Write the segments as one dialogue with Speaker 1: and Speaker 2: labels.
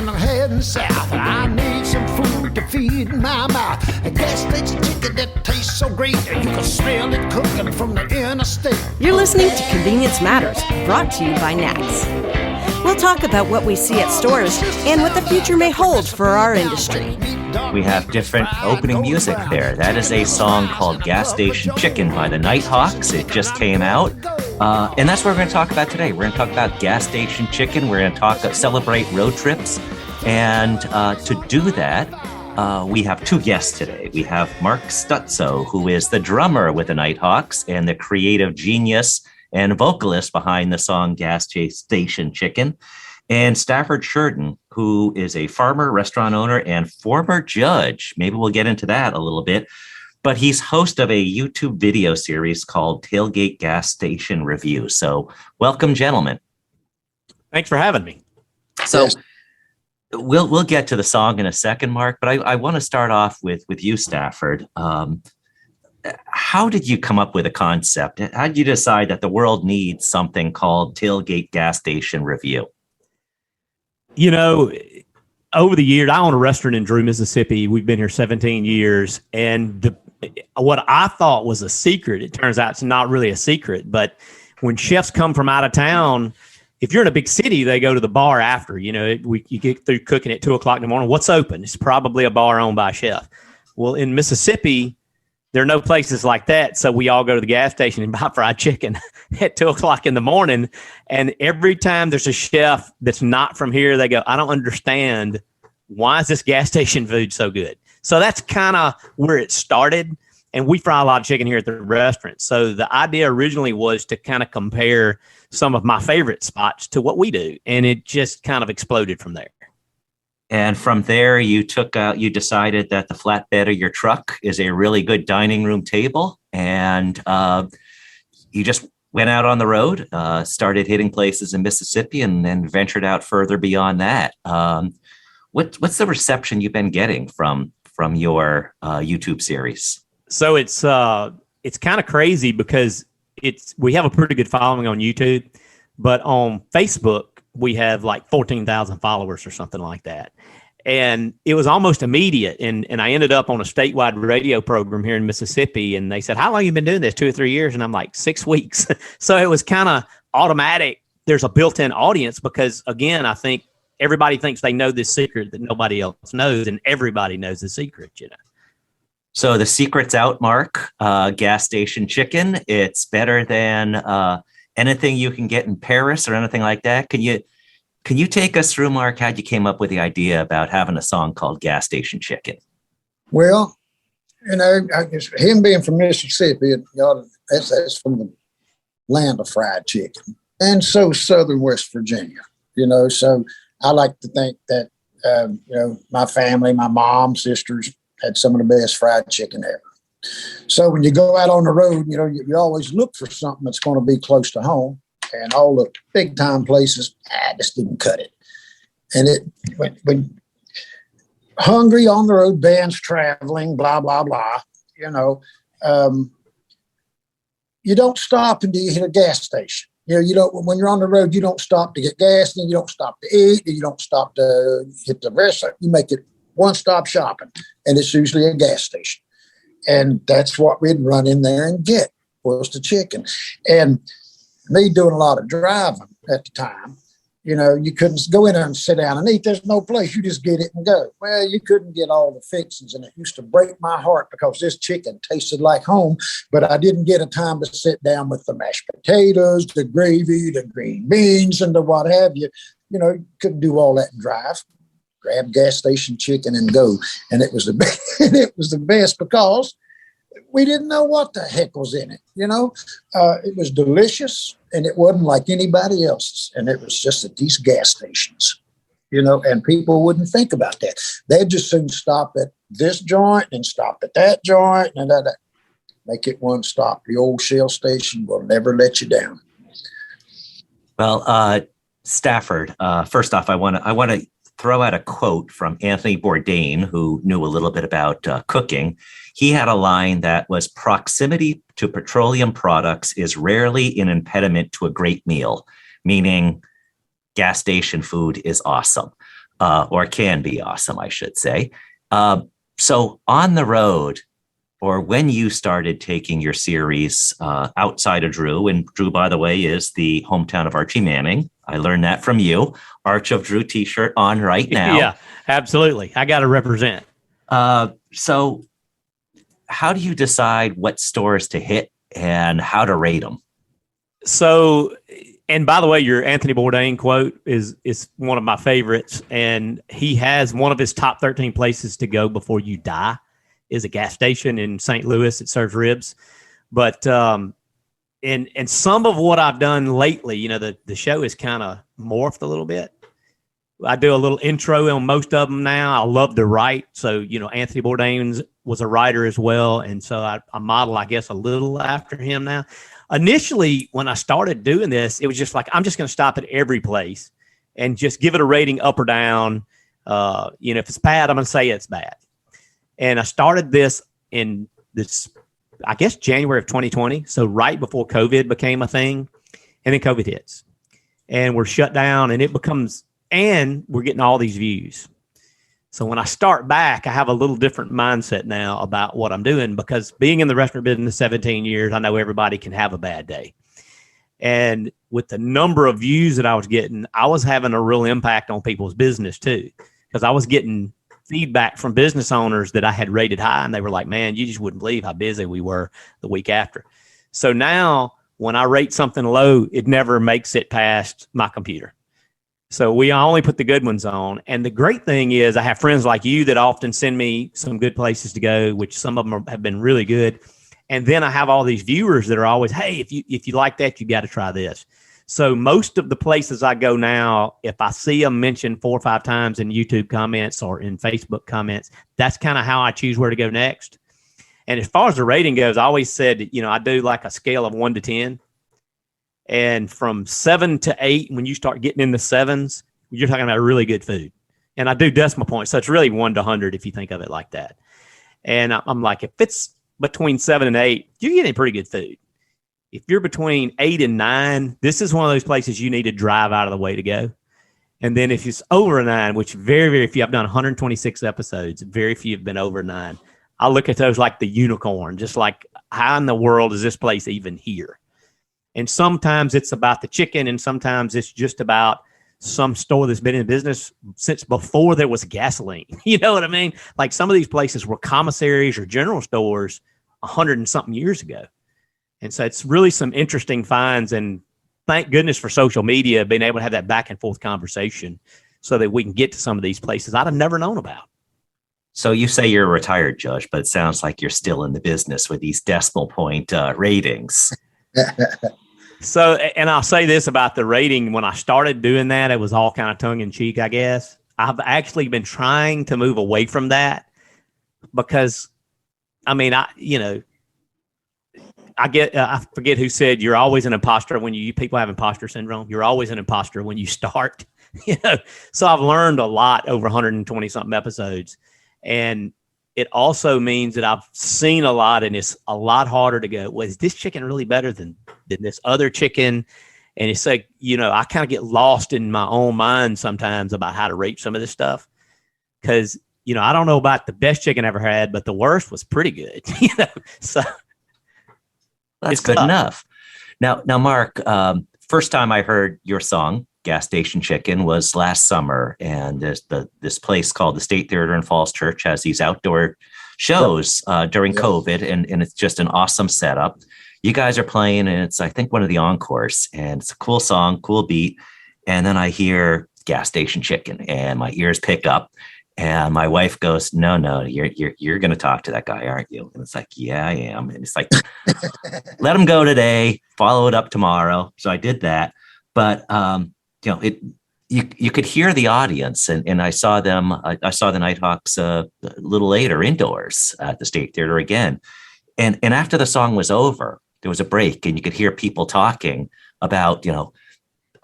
Speaker 1: and I'm heading south. I need some food to feed my mouth. A gas station chicken that tastes so great, you can smell it cooking from the interstate.
Speaker 2: You're listening to Convenience Matters, brought to you by Knacks. We'll talk about what we see at stores and what the future may hold for our industry.
Speaker 3: We have different opening music there. That is a song called Gas Station Chicken by the Nighthawks. It just came out. And that's what we're going to talk about today. We're going to talk about gas station chicken. We're going to celebrate road trips. And to do that, we have two guests today. We have Mark Stutso, who is the drummer with the Nighthawks and the creative genius and vocalist behind the song Gas Station Chicken, and Stafford Shurden, who is a farmer, restaurant owner, and former judge. Maybe we'll get into that a little bit, but he's host of a YouTube video series called Tailgate Gas Station Review. So welcome, gentlemen.
Speaker 4: Thanks for having me.
Speaker 3: So we'll get to the song in a second, Mark, but I want to start off with you, Stafford. How did you come up with a concept? How did you decide that the world needs something called Tailgate Gas Station Review?
Speaker 4: You know, over the years, I own a restaurant in Drew, Mississippi. We've been here 17 years. And what I thought was a secret, it turns out it's not really a secret. But when chefs come from out of town, if you're in a big city, they go to the bar after. You know, you get through cooking at 2 o'clock in the morning. What's open? It's probably a bar owned by a chef. Well, in Mississippi, there are no places like that. So we all go to the gas station and buy fried chicken at 2 o'clock in the morning. And every time there's a chef that's not from here, they go, I don't understand. Why is this gas station food so good? So that's kind of where it started. And we fry a lot of chicken here at the restaurant. So the idea originally was to kind of compare some of my favorite spots to what we do. And it just kind of exploded from there.
Speaker 3: And from there, you decided that the flatbed of your truck is a really good dining room table. And you just went out on the road, started hitting places in Mississippi, and then ventured out further beyond that. What's the reception you've been getting from your YouTube series?
Speaker 4: So it's kind of crazy because we have a pretty good following on YouTube, but on Facebook, we have like 14,000 followers or something like that. And it was almost immediate. And I ended up on a statewide radio program here in Mississippi. And they said, how long have you been doing this? 2 or 3 years? And I'm like, 6 weeks. So it was kind of automatic. There's a built-in audience because, again, I think everybody thinks they know this secret that nobody else knows. And everybody knows the secret, you know.
Speaker 3: So the secret's out, Mark. Gas station chicken. It's better than anything you can get in Paris or anything like that. Can you take us through, Mark, how you came up with the idea about having a song called Gas Station Chicken?
Speaker 1: Well, you know, him being from Mississippi, that's from the land of fried chicken. And so southern West Virginia, you know, so I like to think that, you know, my family, my mom, sisters had some of the best fried chicken ever. So when you go out on the road, you know, you always look for something that's going to be close to home, and all the big time places, just didn't cut it. And when hungry on the road, bands traveling, blah, blah, blah, you know, you don't stop until you hit a gas station. You know, when you're on the road, you don't stop to get gas, and you don't stop to eat, and you don't stop to hit the restaurant. You make it one-stop shopping, and it's usually a gas station. And that's what we'd run in there and get, was the chicken. And me doing a lot of driving at the time, you know, you couldn't go in there and sit down and eat. There's no place. You just get it and go. Well, you couldn't get all the fixings, and it used to break my heart because this chicken tasted like home, but I didn't get a time to sit down with the mashed potatoes, the gravy, the green beans, and the what have you. You know, you couldn't do all that and drive. Grab gas station chicken and go. And it was the best, it was the best because we didn't know what the heck was in it. You know, it was delicious, and it wasn't like anybody else's. And it was just at these gas stations, you know, and people wouldn't think about that. They'd just soon stop at this joint and stop at that joint and that. Make it one stop. The old Shell station will never let you down.
Speaker 3: Well, Stafford, first off, I want to throw out a quote from Anthony Bourdain, who knew a little bit about cooking. He had a line that was, proximity to petroleum products is rarely an impediment to a great meal, meaning gas station food is awesome. or can be awesome, I should say. So on the road, or when you started taking your series outside of Drew, and Drew, by the way, is the hometown of Archie Manning. I learned that from you. Arch of Drew t-shirt on right now.
Speaker 4: Yeah, absolutely. I got to represent.
Speaker 3: So how do you decide what stores to hit and how to rate them?
Speaker 4: So, and by the way, your Anthony Bourdain quote is one of my favorites. And he has one of his top 13 places to go before you die is a gas station in St. Louis. It serves ribs. But and some of what I've done lately, the show is kind of morphed a little bit. I do a little intro on most of them now. I love to write. So, Anthony Bourdain was a writer as well. And so I model, I guess, a little after him now. Initially, when I started doing this, it was just like, I'm just going to stop at every place and just give it a rating up or down. If it's bad, I'm going to say it's bad. And I started this in this, I guess, January of 2020. So right before COVID became a thing. And then COVID hits. And we're shut down and we're getting all these views. So when I start back, I have a little different mindset now about what I'm doing, because being in the restaurant business 17 years, I know everybody can have a bad day. And with the number of views that I was getting, I was having a real impact on people's business too, because I was getting feedback from business owners that I had rated high, and they were like, man, you just wouldn't believe how busy we were the week after. So now when I rate something low, it never makes it past my computer. So we only put the good ones on. And the great thing is I have friends like you that often send me some good places to go, which some of them have been really good. And then I have all these viewers that are always, hey, if you like that, you got to try this. So most of the places I go now, if I see them mentioned 4 or 5 times in YouTube comments or in Facebook comments, that's kind of how I choose where to go next. And as far as the rating goes, I always said, I do like a scale of 1 to 10. And from 7 to 8, when you start getting in the 7s, you're talking about really good food. And I do decimal points. So it's really 1 to 100 if you think of it like that. And I'm like, if it's between 7 and 8, you're getting pretty good food. If you're between 8 and 9, this is one of those places you need to drive out of the way to go. And then if it's over 9, which very, very few, I've done 126 episodes, very few have been over 9. I look at those like the unicorn, just like, how in the world is this place even here? And sometimes it's about the chicken, and sometimes it's just about some store that's been in business since before there was gasoline. You know what I mean? Like some of these places were commissaries or general stores 100 and something years ago. And so it's really some interesting finds, and thank goodness for social media, being able to have that back and forth conversation so that we can get to some of these places I'd have never known about.
Speaker 3: So you say you're a retired judge, but it sounds like you're still in the business with these decimal point ratings.
Speaker 4: So, and I'll say this about the rating. When I started doing that, it was all kind of tongue in cheek, I guess. I've actually been trying to move away from that because, I forget who said you're always an imposter when you people have imposter syndrome. You're always an imposter when you start, So I've learned a lot over 120 something episodes. And it also means that I've seen a lot, and it's a lot harder to go, well, is this chicken really better than this other chicken? And it's like, I kind of get lost in my own mind sometimes about how to rate some of this stuff. Because, I don't know about the best chicken I ever had, but the worst was pretty good. So
Speaker 3: that's good enough. Now, Mark, first time I heard your song, Gas Station Chicken, was last summer, and this place called the State Theater in Falls Church has these outdoor shows during COVID, and it's just an awesome setup. You guys are playing, and it's, I think, one of the encores, and it's a cool song, cool beat, and then I hear Gas Station Chicken, and my ears pick up, and my wife goes, no, you're going to talk to that guy, aren't you? And it's like, yeah, I am. And it's like, let him go today, follow it up tomorrow. So I did that, but you could hear the audience, and I saw them. I saw the Nighthawks a little later indoors at the State Theater again, and after the song was over, there was a break, and you could hear people talking about,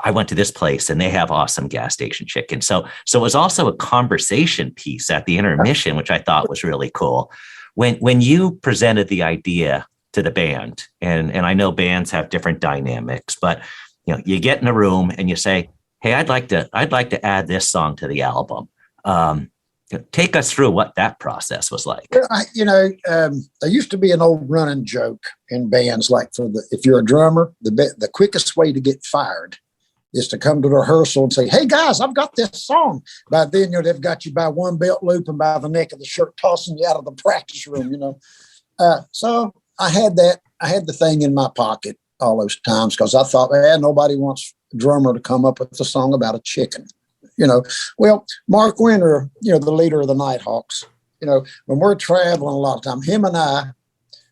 Speaker 3: I went to this place and they have awesome gas station chicken. So it was also a conversation piece at the intermission, which I thought was really cool. When you presented the idea to the band, and I know bands have different dynamics, but you get in a room and you say, hey, I'd like to add this song to the album. Take us through what that process was like.
Speaker 1: Well, there used to be an old running joke in bands, like if you're a drummer, the quickest way to get fired is to come to the rehearsal and say, "Hey guys, I've got this song." By then, they've got you by one belt loop and by the neck of the shirt, tossing you out of the practice room. So I had that. I had the thing in my pocket all those times because I thought, nobody wants a drummer to come up with a song about a chicken. Well, Mark Winter, the leader of the Nighthawks, when we're traveling a lot of time, him and I,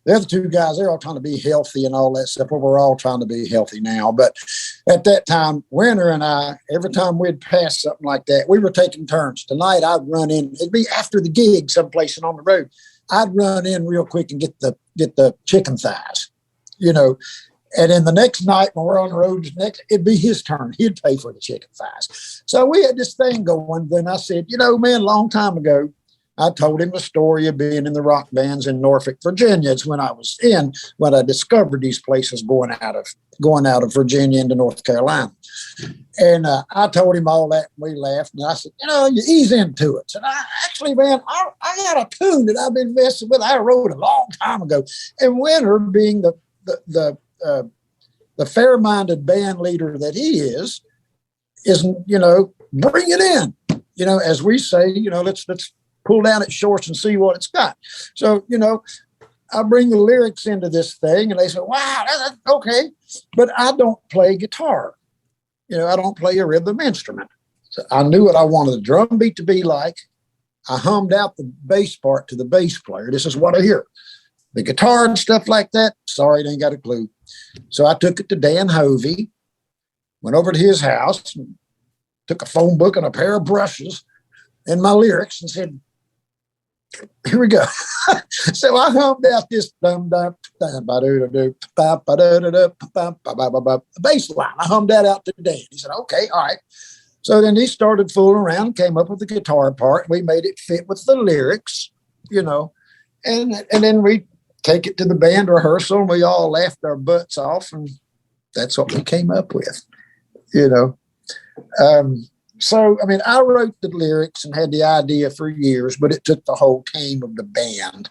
Speaker 1: the other two guys, they're all trying to be healthy and all that stuff. Well, we're all trying to be healthy now. But at that time, Winter and I, every time we'd pass something like that, we were taking turns. Tonight, I'd run in. It'd be after the gig someplace and on the road. I'd run in real quick and get the chicken thighs, And then the next night when we're on the road, it'd be his turn. He'd pay for the chicken thighs. So we had this thing going. Then I said, man, a long time ago, I told him the story of being in the rock bands in Norfolk, Virginia. It's when I discovered these places going out of Virginia into North Carolina. And I told him all that, and we laughed. And I said, you ease into it. And actually, man, I got a tune that I've been messing with. I wrote a long time ago. And Winter, being the fair-minded band leader that he is, bring it in. As we say, let's pull down its shorts and see what it's got. So, I bring the lyrics into this thing, and they say, "Wow, that's okay," but I don't play guitar. I don't play a rhythm instrument. So I knew what I wanted the drum beat to be like. I hummed out the bass part to the bass player. This is what I hear. The guitar and stuff like that, sorry, they ain't got a clue. So I took it to Dan Hovey, went over to his house, and took a phone book and a pair of brushes and my lyrics and said, "Here we go." So I hummed out this bass line. I hummed that out to Dan. He said, "Okay, all right." So then he started fooling around and came up with the guitar part. We made it fit with the lyrics, and then we take it to the band rehearsal, and we all laughed our butts off, and that's what we came up with, So, I wrote the lyrics and had the idea for years, but it took the whole team of the band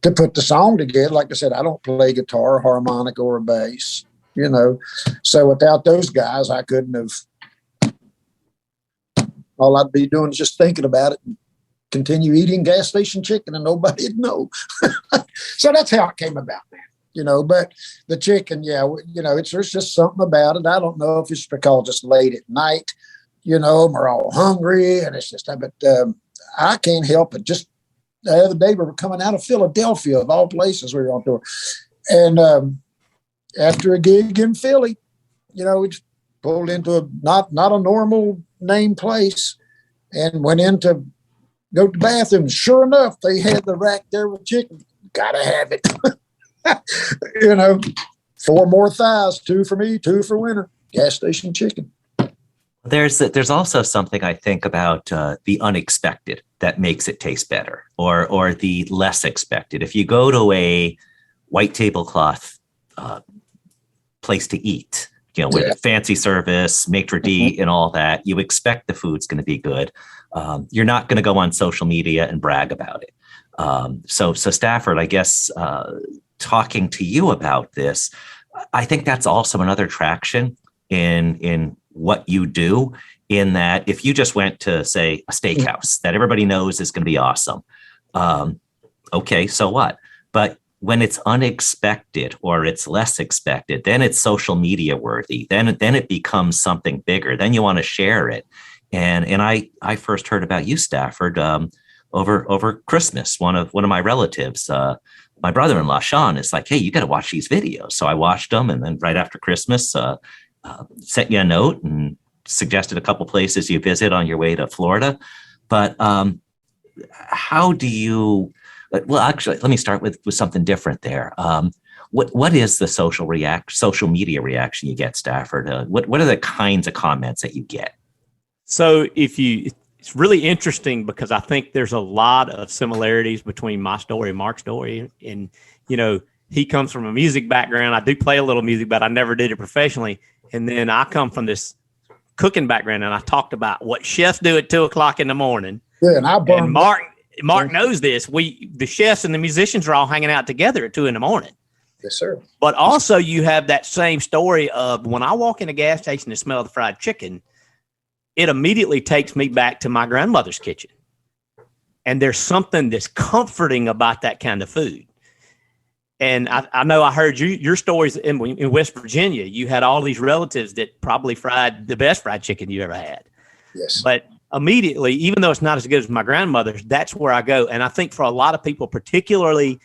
Speaker 1: to put the song together. Like I said, I don't play guitar, harmonica, or bass, So without those guys, I couldn't have. All I'd be doing is just thinking about it and continue eating gas station chicken and nobody'd know. So that's how it came about, man. But the chicken, there's just something about it. I don't know if it's because it's late at night, we're all hungry and it's just, but I can't help it. Just the other day, we were coming out of Philadelphia, of all places, we were on tour. And after a gig in Philly, we just pulled into a not a normal name place and went in to go to the bathroom. Sure enough, they had the rack there with chicken. Gotta have it. 4 more thighs, 2 for me, 2 for Winter. Gas station chicken.
Speaker 3: There's also something I think about the unexpected that makes it taste better, or the less expected. If you go to a white tablecloth place to eat, with fancy service, maitre d' and all that, you expect the food's going to be good. You're not going to go on social media and brag about it. So Stafford, I guess, talking to you about this, I think that's also another attraction in what you do, in that if you just went to, say, a steakhouse that everybody knows is going to be awesome, okay, so what? But when it's unexpected or it's less expected, then it's social media worthy. Then it becomes something bigger. Then you want to share it. And I first heard about you, Stafford, over Christmas. One of my relatives, my brother-in-law Sean, is like, "Hey, you got to watch these videos." So I watched them, and then right after Christmas, sent you a note and suggested a couple places you visit on your way to Florida. But how do you? Well, actually, let me start with something different there. What is the social media reaction you get, Stafford? What are the kinds of comments that you get?
Speaker 4: So it's really interesting because I think there's a lot of similarities between my story and Mark's story. And, he comes from a music background. I do play a little music, but I never did it professionally. And then I come from this cooking background, and I talked about what chefs do at 2:00 in the morning.
Speaker 1: Yeah, and I burn.
Speaker 4: And Mark knows this. The chefs and the musicians are all hanging out together at 2 a.m.
Speaker 1: Yes, sir.
Speaker 4: But also you have that same story of when I walk in a gas station and smell the fried chicken, it immediately takes me back to my grandmother's kitchen. And there's something that's comforting about that kind of food. And I know I heard your stories in West Virginia. You had all these relatives that probably fried the best fried chicken you ever had.
Speaker 1: Yes.
Speaker 4: But immediately, even though it's not as good as my grandmother's, that's where I go. And I think for a lot of people, particularly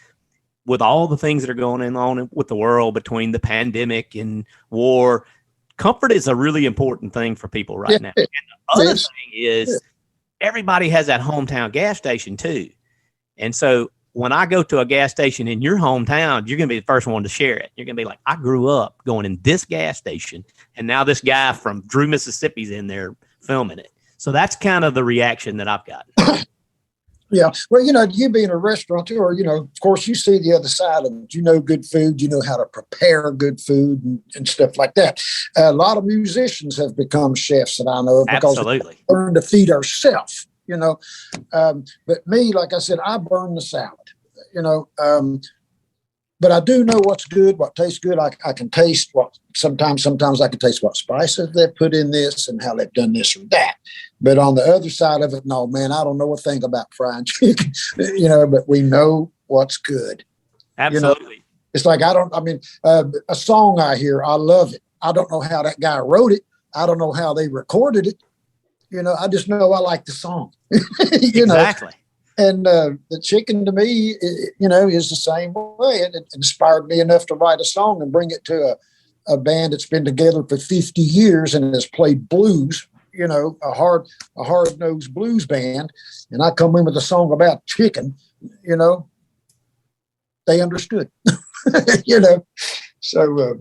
Speaker 4: with all the things that are going on with the world between the pandemic and war, comfort is a really important thing for people right now. And the other thing is everybody has that hometown gas station too. And so when I go to a gas station in your hometown, you're going to be the first one to share it. You're going to be like, I grew up going in this gas station, and now this guy from Drew, Mississippi's in there filming it. So that's kind of the reaction that I've gotten.
Speaker 1: Yeah. Well, you being a restaurateur, of course, you see the other side of it. You know good food. You know how to prepare good food and stuff like that. A lot of musicians have become chefs that I know of because they learn to feed ourselves, But me, like I said, I burn the salad, but I do know what's good, what tastes good. I can taste what sometimes I can taste what spices they've put in this and how they've done this or that. But on the other side of it, no, man, I don't know a thing about fried chicken, but we know what's good.
Speaker 4: Absolutely.
Speaker 1: It's like, a song I hear, I love it. I don't know how that guy wrote it. I don't know how they recorded it. I just know I like the song.
Speaker 4: Exactly.
Speaker 1: And the chicken to me, is the same way. It inspired me enough to write a song and bring it to a band that's been together for 50 years and has played blues, a hard-nosed blues band. And I come in with a song about chicken, they understood, So,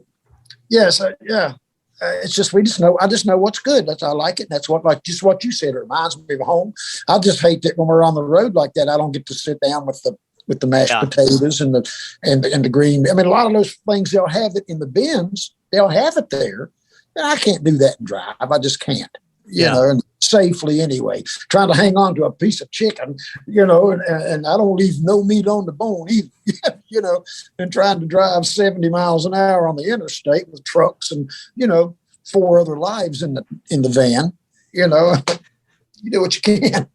Speaker 1: yes, yeah. It's just I just know what's good. I like it. That's just what you said. It reminds me of home. I just hate that when we're on the road like that, I don't get to sit down with the mashed potatoes and the green. I mean, a lot of those things, they'll have it in the bins. They'll have it there. And I can't do that and drive. I just can't, and safely anyway. Trying to hang on to a piece of chicken, and I don't leave no meat on the bone either, and trying to drive 70 miles an hour on the interstate with trucks and, 4 other lives in the van, you do what you can.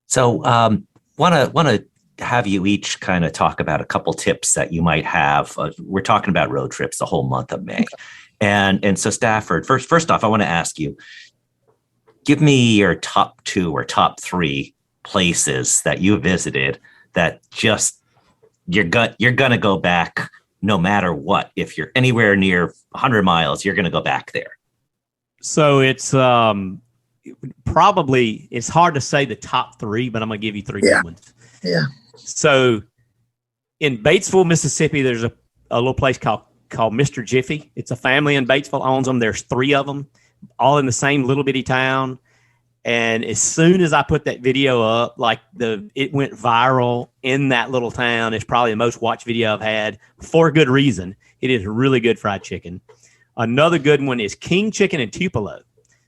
Speaker 3: So want to have you each kind of talk about a couple tips that you might have. We're talking about road trips the whole month of May. And so Stafford, first off, I want to ask you, give me your top 2 or top 3 places that you visited that just you're going to go back no matter what. If you're anywhere near 100 miles, you're going to go back there. So
Speaker 4: it's probably, it's hard to say the top 3, but I'm going to give you 3 good ones.
Speaker 1: Yeah.
Speaker 4: So in Batesville, Mississippi, there's a little place called Mr. Jiffy. It's a family in Batesville owns them. There's 3 of them, all in the same little bitty town. And as soon as I put that video up, it went viral in that little town. It's probably the most watched video I've had for good reason. It is really good fried chicken. Another good one is King Chicken in Tupelo.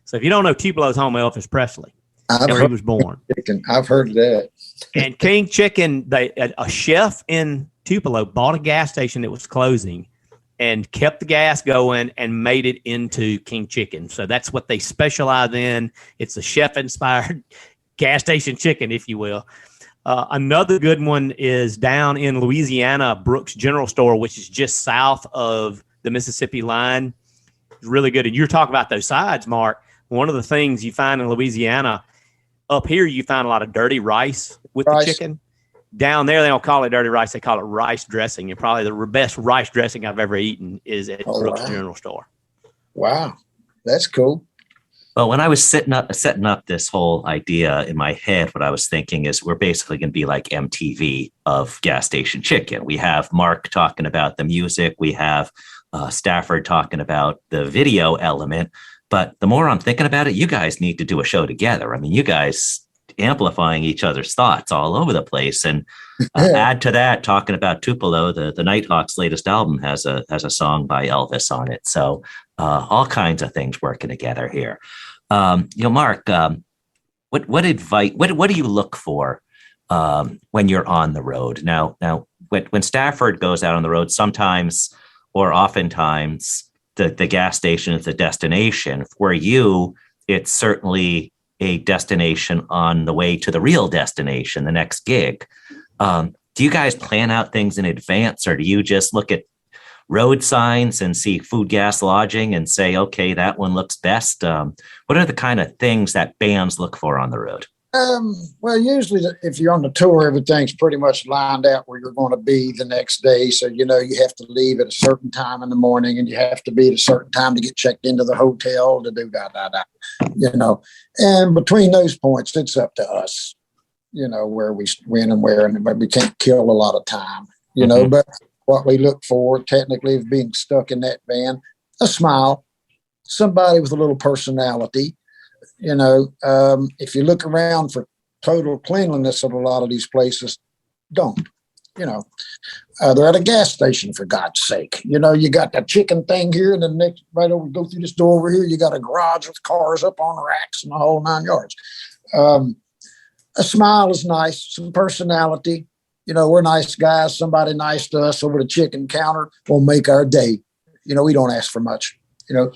Speaker 4: So if you don't know, Tupelo's home of Elvis Presley, where he was born.
Speaker 1: I've heard that.
Speaker 4: And King Chicken, a chef in Tupelo bought a gas station that was closing and kept the gas going and made it into King Chicken. So that's what they specialize in. It's a chef-inspired gas station chicken, if you will. Another good one is down in Louisiana, Brooks General Store, which is just south of the Mississippi line. It's really good. And you're talking about those sides, Mark. One of the things you find in Louisiana, up here you find a lot of dirty rice with the chicken. Down there, they don't call it dirty rice. They call it rice dressing. And probably the best rice dressing I've ever eaten is at Brooks General Store.
Speaker 1: Wow. That's cool.
Speaker 3: Well, when I was setting up this whole idea in my head, what I was thinking is we're basically going to be like MTV of gas station chicken. We have Mark talking about the music. We have Stafford talking about the video element. But the more I'm thinking about it, you guys need to do a show together. I mean, you guys amplifying each other's thoughts all over the place. And add to that, talking about Tupelo, the Nighthawks' latest album has a song by Elvis on it. So all kinds of things working together here. Mark, what advice? What do you look for when you're on the road? Now, when Stafford goes out on the road, sometimes or oftentimes the gas station is the destination. For you, it's certainly a destination on the way to the real destination, the next gig. Do you guys plan out things in advance, or do you just look at road signs and see food, gas, lodging and say, okay, that one looks best? What are the kind of things that bands look for on the road?
Speaker 1: Well, usually if you're on the tour, everything's pretty much lined out where you're going to be the next day. So, you have to leave at a certain time in the morning, and you have to be at a certain time to get checked into the hotel to do and between those points, it's up to us, where we win and where, and we can't kill a lot of time, but what we look for technically of being stuck in that van, a smile, somebody with a little personality. If you look around for total cleanliness at a lot of these places, don't. They're at a gas station, for God's sake. You got that chicken thing here, and then next right over, go through this door over here, you got a garage with cars up on racks and the whole 9 yards. A smile is nice, some personality. We're nice guys. Somebody nice to us over the chicken counter will make our day. We don't ask for much.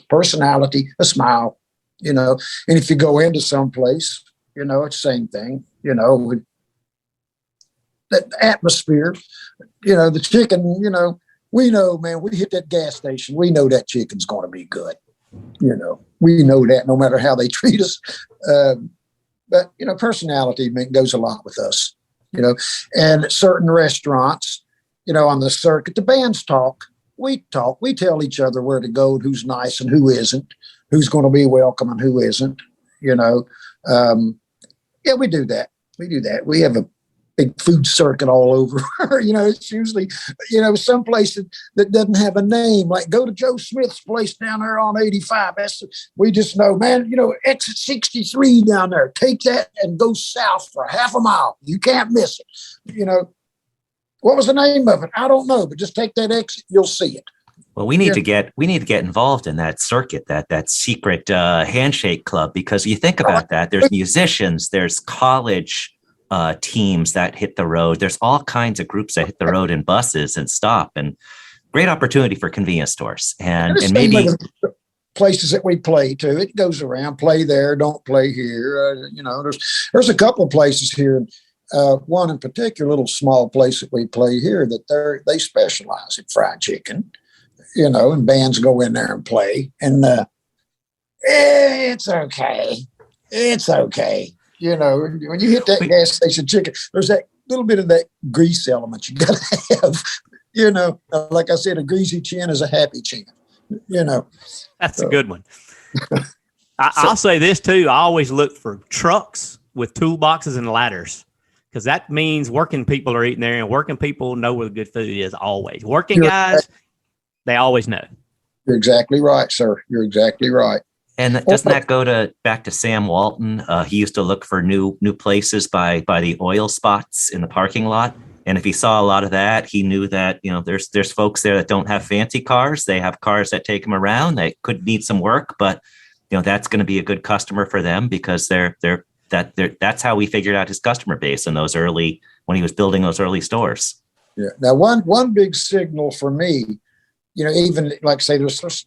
Speaker 1: Personality, a smile. And if you go into some place, it's the same thing, with that atmosphere, the chicken, we know, man, we hit that gas station. We know that chicken's going to be good. We know that no matter how they treat us. But, personality goes a lot with us, and at certain restaurants, on the circuit, the bands talk. We tell each other where to go, and who's nice and who isn't, who's going to be welcome and who isn't, we do that. We have a big food circuit all over. It's usually, some place that doesn't have a name, like go to Joe Smith's place down there on 85. We just know, man, exit 63 down there, take that and go south for half a mile. You can't miss it. What was the name of it? I don't know, but just take that exit, you'll see it.
Speaker 3: Well, we need to get involved in that circuit, that secret handshake club, because you think about that. There's musicians, there's college teams that hit the road. There's all kinds of groups that hit the road in buses and stop, and great opportunity for convenience stores and maybe
Speaker 1: places that we play to. It goes around, play there, don't play here. There's a couple of places here. One in particular, little small place that we play here, that they specialize in fried chicken, and bands go in there and play, and it's okay. It's okay. When you hit that gas station chicken, there's that little bit of that grease element you got to have. Like I said, a greasy chin is a happy chin.
Speaker 4: That's a good one. I'll say this too. I always look for trucks with toolboxes and ladders, because that means working people are eating there, and working people know where the good food is always. Working guys, they always know.
Speaker 1: You're exactly right, sir. You're exactly right.
Speaker 3: And doesn't that go back to Sam Walton? He used to look for new places by the oil spots in the parking lot. And if he saw a lot of that, he knew that, there's folks there that don't have fancy cars. They have cars that take them around. They could need some work, but that's going to be a good customer for them, because that's how we figured out his customer base in when he was building those early stores.
Speaker 1: Yeah. Now, one big signal for me, even like say there's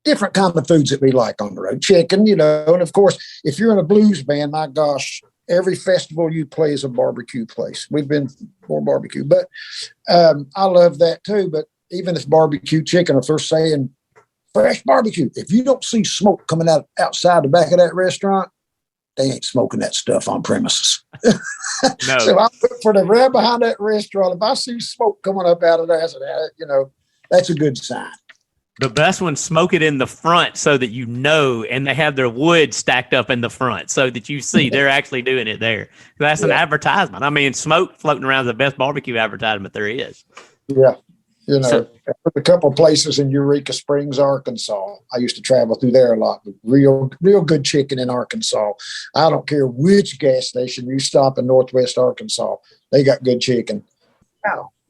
Speaker 1: different kind of foods that we like on the road, chicken, and of course, if you're in a blues band, my gosh, every festival you play is a barbecue place. We've been for barbecue, but I love that too. But even if barbecue chicken, if they're saying fresh barbecue, if you don't see smoke coming out outside the back of that restaurant, they ain't smoking that stuff on premises. No. So I look for the right behind that restaurant. If I see smoke coming up out of there, I said, that's a good sign.
Speaker 4: The best ones, smoke it in the front so that and they have their wood stacked up in the front so that you see they're actually doing it there. That's an advertisement. I mean, smoke floating around is the best barbecue advertisement there is.
Speaker 1: Yeah. A couple of places in Eureka Springs, Arkansas. I used to travel through there a lot. Real good chicken in Arkansas. I don't care which gas station you stop in Northwest Arkansas. They got good chicken.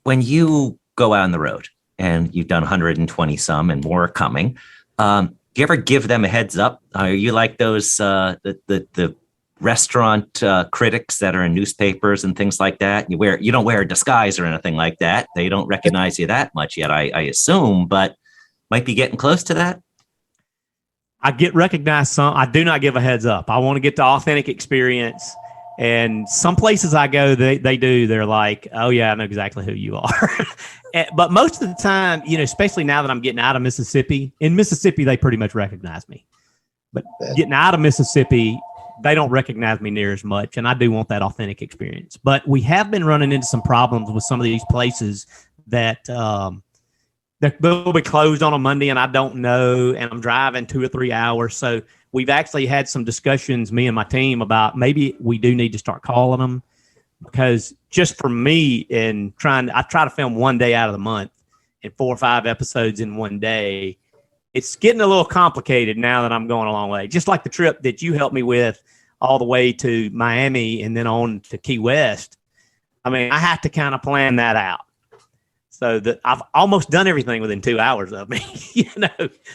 Speaker 3: When you go out on the road and you've done 120 some and more coming. Do you ever give them a heads up? Are you like those the restaurant critics that are in newspapers and things like that? You don't wear a disguise or anything like that. They don't recognize you that much yet, I assume, but might be getting close to that.
Speaker 4: I get recognized some. I do not give a heads up. I want to get the authentic experience. And some places I go, they do. They're like, oh, yeah, I know exactly who you are. But most of the time, especially now that I'm getting out of Mississippi, in Mississippi, they pretty much recognize me. But getting out of Mississippi, they don't recognize me near as much. And I do want that authentic experience. But we have been running into some problems with some of these places that they'll be closed on a Monday and I don't know. And I'm driving 2 or 3 hours. So we've actually had some discussions, me and my team, about maybe we do need to start calling them, because just for me I try to film one day out of the month and 4 or 5 episodes in one day. It's getting a little complicated now that I'm going a long way. Just like the trip that you helped me with all the way to Miami and then on to Key West. I mean, I have to kind of plan that out. So that I've almost done everything within 2 hours of me,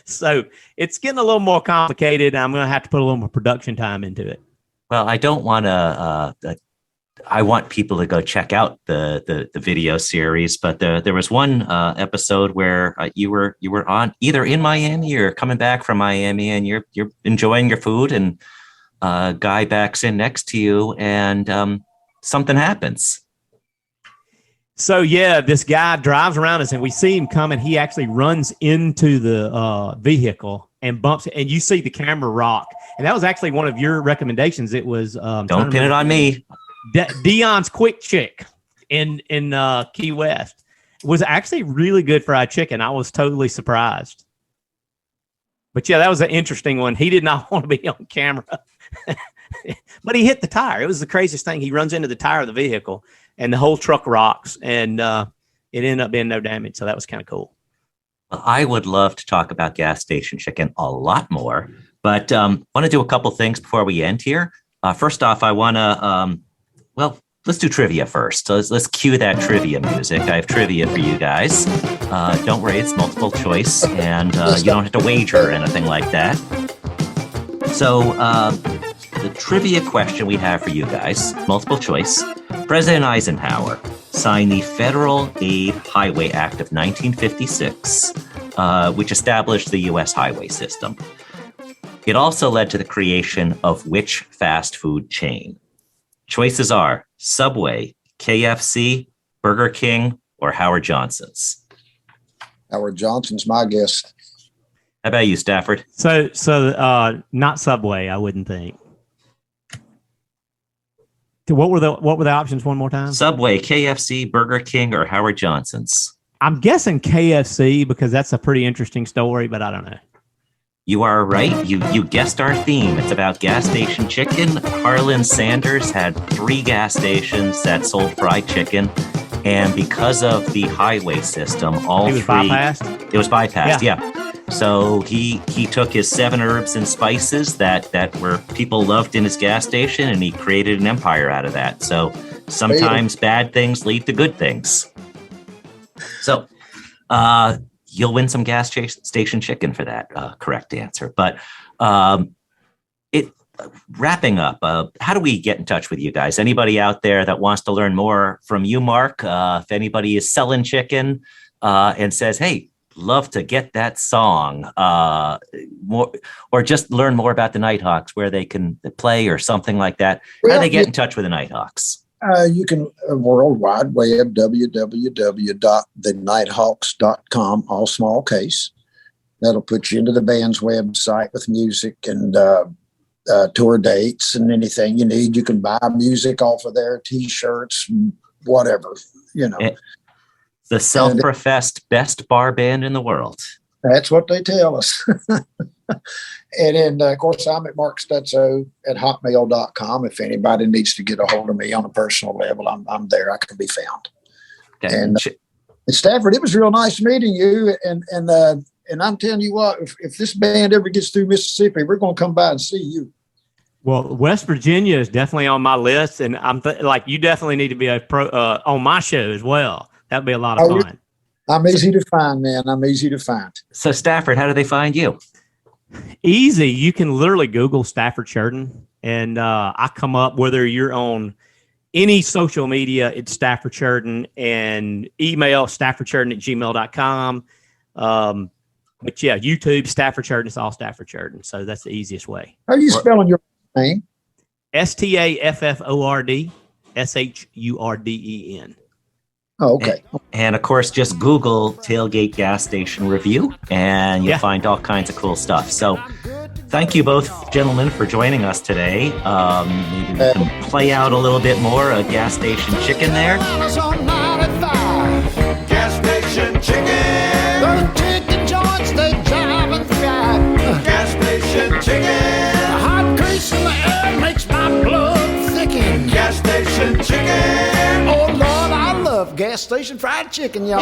Speaker 4: So it's getting a little more complicated. I'm going to have to put a little more production time into it.
Speaker 3: Well, I don't want to. I want people to go check out the video series, but there was one episode where you were on either in Miami or coming back from Miami, and you're enjoying your food, and a guy backs in next to you, and something happens.
Speaker 4: So, yeah, this guy drives around us and we see him coming. He actually runs into the vehicle and bumps it, and you see the camera rock. And that was actually one of your recommendations. It was
Speaker 3: don't pin it on me.
Speaker 4: Dion's Quick Chick in Key West. It was actually really good fried chicken. I was totally surprised. But, yeah, that was an interesting one. He did not want to be on camera. But he hit the tire. It was the craziest thing. He runs into the tire of the vehicle, and the whole truck rocks, and it ended up being no damage. So that was kind of cool.
Speaker 3: I would love to talk about gas station chicken a lot more, but want to do a couple things before we end here. First off, I want to, let's do trivia first. So let's cue that trivia music. I have trivia for you guys. Don't worry, it's multiple choice, and you don't have to wager or anything like that. So the trivia question we have for you guys, multiple choice. President Eisenhower signed the Federal Aid Highway Act of 1956, which established the U.S. highway system. It also led to the creation of which fast food chain? Choices are Subway, KFC, Burger King, or Howard Johnson's.
Speaker 1: Howard Johnson's my guess.
Speaker 3: How about you, Stafford?
Speaker 4: So not Subway, I wouldn't think. What were the options one more time?
Speaker 3: Subway, KFC, Burger King, or Howard Johnson's?
Speaker 4: I'm guessing KFC because that's a pretty interesting story, but I don't know.
Speaker 3: You are right. You guessed our theme. It's about gas station chicken. Harlan Sanders had 3 gas stations that sold fried chicken, and because of the highway system, all 3
Speaker 4: bypassed?
Speaker 3: It was bypassed. Yeah. So he took his 7 herbs and spices that were people loved in his gas station, and he created an empire out of that. So sometimes bad things lead to good things. So you'll win some gas station chicken for that correct answer. But wrapping up, how do we get in touch with you guys? Anybody out there that wants to learn more from you, Mark? If anybody is selling chicken and says, hey, love to get that song, more, or just learn more about the Nighthawks, where they can play or something like that. How do they get in touch with the Nighthawks?
Speaker 1: You can World Wide Web, www.thenighthawks.com, all small case. That'll put you into the band's website with music and tour dates and anything you need. You can buy music off of there, T-shirts, whatever,
Speaker 3: The self-professed best bar band in the world.
Speaker 1: That's what they tell us. And then, of course, I'm at Mark Stutso at hotmail.com. If anybody needs to get a hold of me on a personal level, I'm there. I can be found.
Speaker 3: Okay.
Speaker 1: And Stafford, it was real nice meeting you. And I'm telling you what, if this band ever gets through Mississippi, we're going to come by and see you.
Speaker 4: Well, West Virginia is definitely on my list, and I'm you definitely need to be on my show as well. That'd be a lot of fun.
Speaker 1: I'm easy to find, man. I'm easy to find.
Speaker 3: So Stafford, how do they find you?
Speaker 4: Easy. You can literally Google Stafford Shurden, and I come up, whether you're on any social media, it's Stafford Shurden, and email staffordshurden@gmail.com. But yeah, YouTube, Stafford Shurden, it's all Stafford Shurden. So that's the easiest way.
Speaker 1: How are you spelling your name?
Speaker 4: StaffordShurden.
Speaker 1: Oh, okay.
Speaker 3: And of course, just Google Tailgate Gas Station Review, and you'll find all kinds of cool stuff. So thank you both, gentlemen, for joining us today. Maybe we can play out a little bit more a gas station chicken there.
Speaker 5: Gas station chicken. Those chicken joints, they jive and thrive. Gas station chicken. The hot grease in the air makes my blood thicken. Gas station chicken. Oh, Lord, I love gas station fried chicken, y'all.